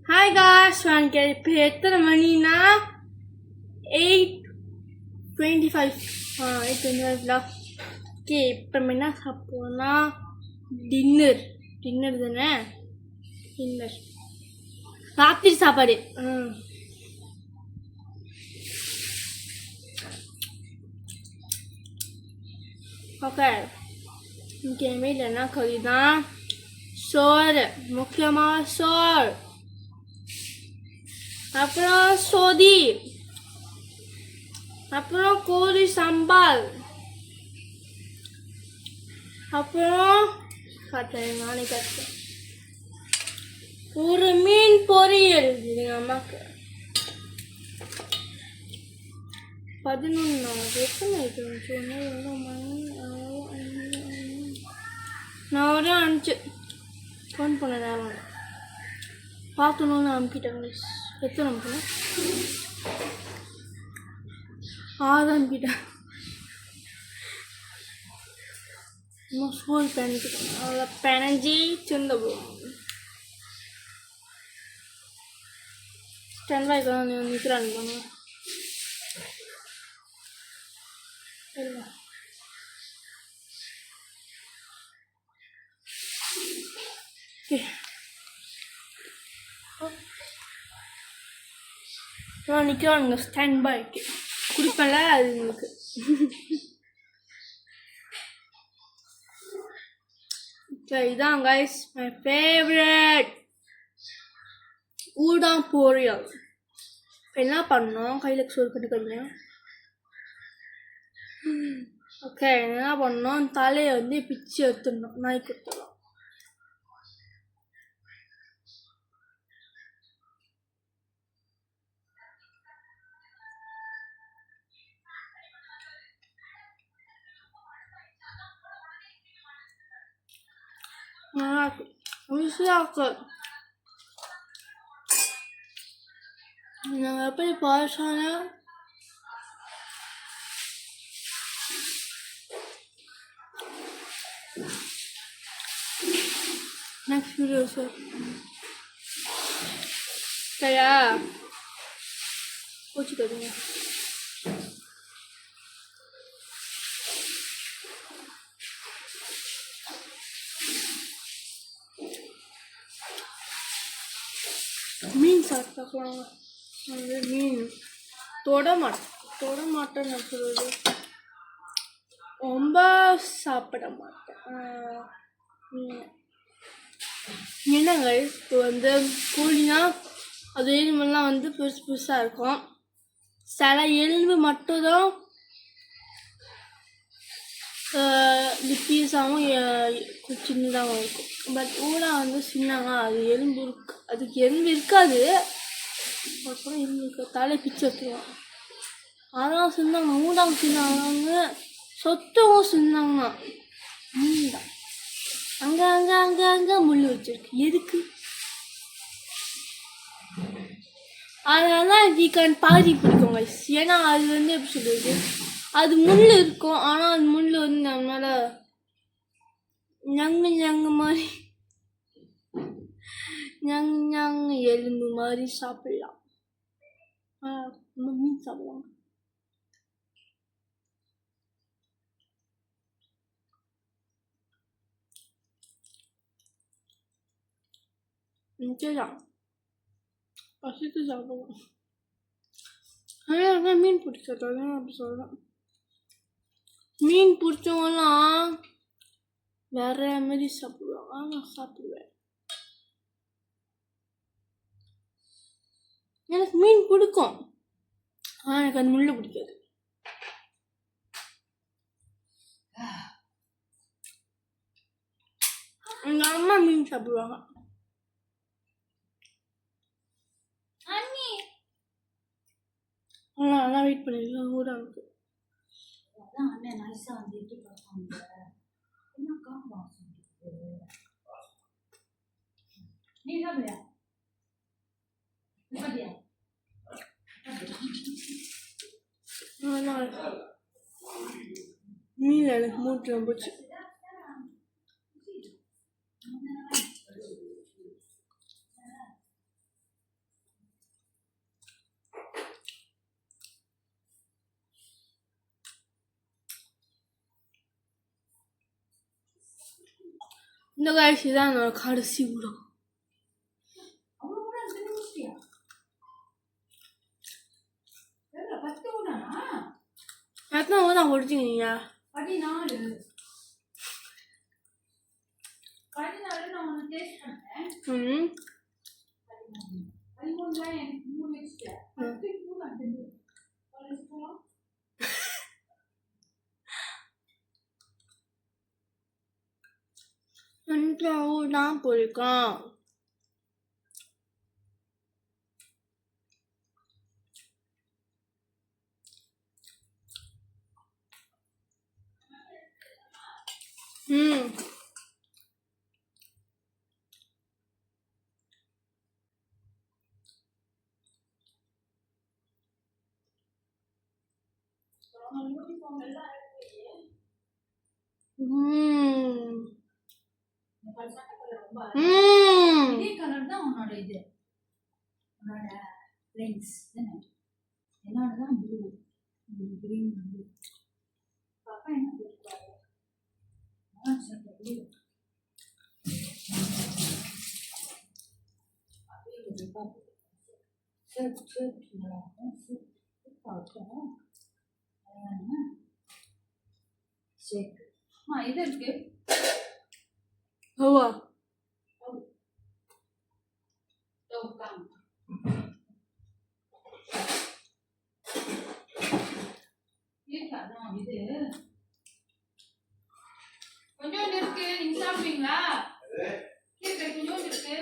Hi guys, இப்போ எத்தனை மணினா 8:25 8:25 ஓகே. இப்போ நம்ம என்ன சாப்பிடுவோம்னா டின்னர் தானே, டின்னர் ராத்திரி சாப்பாடு. ஓகே, இன்றைக்கி என் வீட்டில் என்ன கறி தான், சோறு, முக்கியமாக சோறு, அப்புறம் சொதி, அப்புறம் கோழி சாம்பார், அப்புறம் நானே கட்டேன் ஒரு மீன் பொரியல். எங்கள் அம்மாவுக்கு 11 எத்தனை நான் ஒரு 5 ஃபோன் பண்ண நேரம் பார்க்கணுன்னு அனுப்பிட்டேன். எத்தனை அனுப்பினேன்? 6 அனுப்பிட்டேன். இன்னும் ஸ்கூல் பெனஞ்சிட்டேன், அதில் பெனஞ்சி சிந்த போகும். ஸ்டாண்ட் பைக்கு தான் நிற்கிறான் இல்லை. நான் நிற்கிறானுங்க ஸ்டாண்ட் பைக்கு, குடிப்பேன்ல அது உங்களுக்கு. இதான் கைஸ் மை ஃபேவரட் ஊடாம் பொரியல். இப்போ என்ன பண்ணோம், கையில் சோறு கட்டுக்கிறீங்க. ஓகே, என்ன பண்ணோம், தலையை வந்து பிச்சு எடுத்துடணும், நாய்க்கு கொடுத்துடலாம். நாங்கள் எப்படி பாய்ச்சான நெக்ஸ்ட் வீடியோ சார் சரியா போச்சுக்காதீங்க. மீன் சாப்பிட்டாங்க, அது மீன் தொட மாட்டேன்னு சொல்லுது, ரொம்ப சாப்பிட மாட்டேன். என்னங்க இப்போ வந்து கோழினா அது எலும்பெல்லாம் வந்து பெருசாக இருக்கும், சில எலும்பு மட்டும்தான் பீஸாகவும் சின்னதாகவும் இருக்கும். பட் ஊடா வந்து சின்னங்க, அது எலும்பு இருக்கு, அதுக்கு எலும்பு இருக்காது, அப்புறம் எலும்பு இருக்க தலை பிச்சு வச்சுருவோம். அதான் சின்னாங்க, ஊடாவும் சின்னாங்க, சொத்தவும் சின்னாங்கண்ணா. தான் அங்கே அங்கே அங்கே அங்கே முள் வச்சிருக்கு, எதுக்கு? அதனால வீக்கன் பாதி பிடிக்கும் கைஸ். ஏன்னா அது வந்து எப்படி சொல்லுறது, அது முள் இருக்கும், ஆனால் அது முள் வந்து நம்மளால ஞங்கு மாதிரி ஞங்கு எலும்பு மாதிரி சாப்பிடலாம். மீன் சாப்பிடலாம். சரிதான், பசித்து சாப்பிடலாம். ஆனால் மீன் பிடிச்சதான் அப்படி சொல்லலாம். மீன் பிடிச்சவங்கலாம் வேற மாதிரி சாப்பிடுவாங்க, நான் சாப்பிடுவேன். எனக்கு மீன் பிடிக்கும், ஆனால் எனக்கு அந்த முள்ளு பிடிக்காது. எங்கள் அம்மா மீன் சாப்பிடுவாங்க. அதான் வெயிட் பண்ணிருக்கேன் கூட இருக்கு. மீன் எனக்கு மூட்டு போச்சு. இந்த காய்ச்சி தான் என்னோட கடைசி விடும். எத்தனை ஊதான் குடிச்சிங்க? 14 நான் ஒன்று டேஸ்ட் பண்ணேன். 13 எனக்கு 3 வச்சுட்டேன். 10 நான் தெரியும். ஊதான் பிடிக்கும். இதே கலர் தான் உன்னோட இது, உன்னோட லென்ஸ் என்னோட தான் ப்ளூ, கிரீன் ப்ளூ. பாப்பா என்ன போட்டுருக்காரு? இது இருக்கு. ஹவா இது கொஞ்சோண்டு இருக்கு, நீங்க சாப்பிடுவீங்களா? கொஞ்சோண்டு இருக்கு.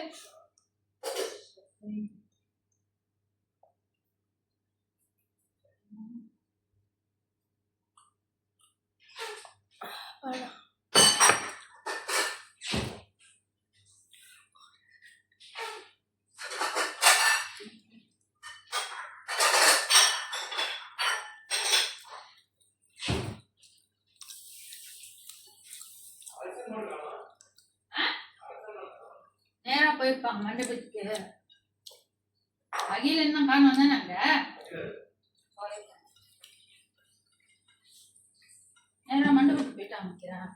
நேரா போயிருப்பாங்க மண்டபத்துக்கு. அகில என்ன காணும் தானே, நேரா மண்டபத்துக்கு போயிட்டு அமைக்கிறேன்.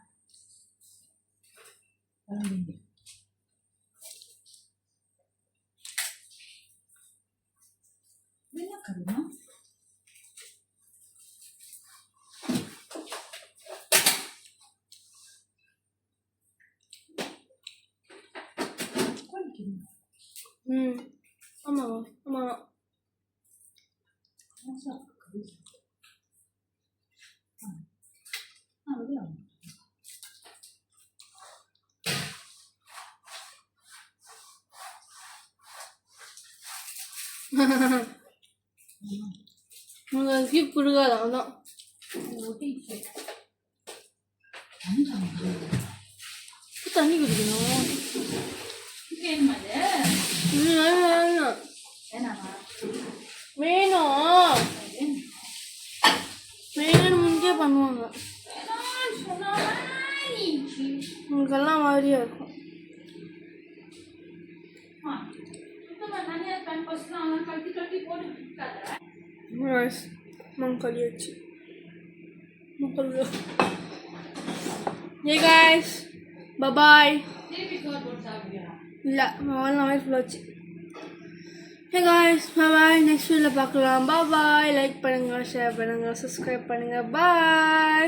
என்ன கருமா ஆமாவா? ஆமா. உங்களுக்கு கொடுக்காது அதான் தண்ணி குடிக்கணும். வேணும் வேணும் முன்னே பண்ணுவாங்க. உங்களுக்கெல்லாம் மாதிரியா இருக்கும். கழியாச்சு மக்கள். Hey guys, bye bye. இல்ல நான் ஃபுல்லாச்சு. Hey guys, bye bye. Next வீடியோல பார்க்கலாம். Bye bye. லைக் பண்ணுங்க, ஷேர் பண்ணுங்க, சப்ஸ்கிரைப் பண்ணுங்க. Bye.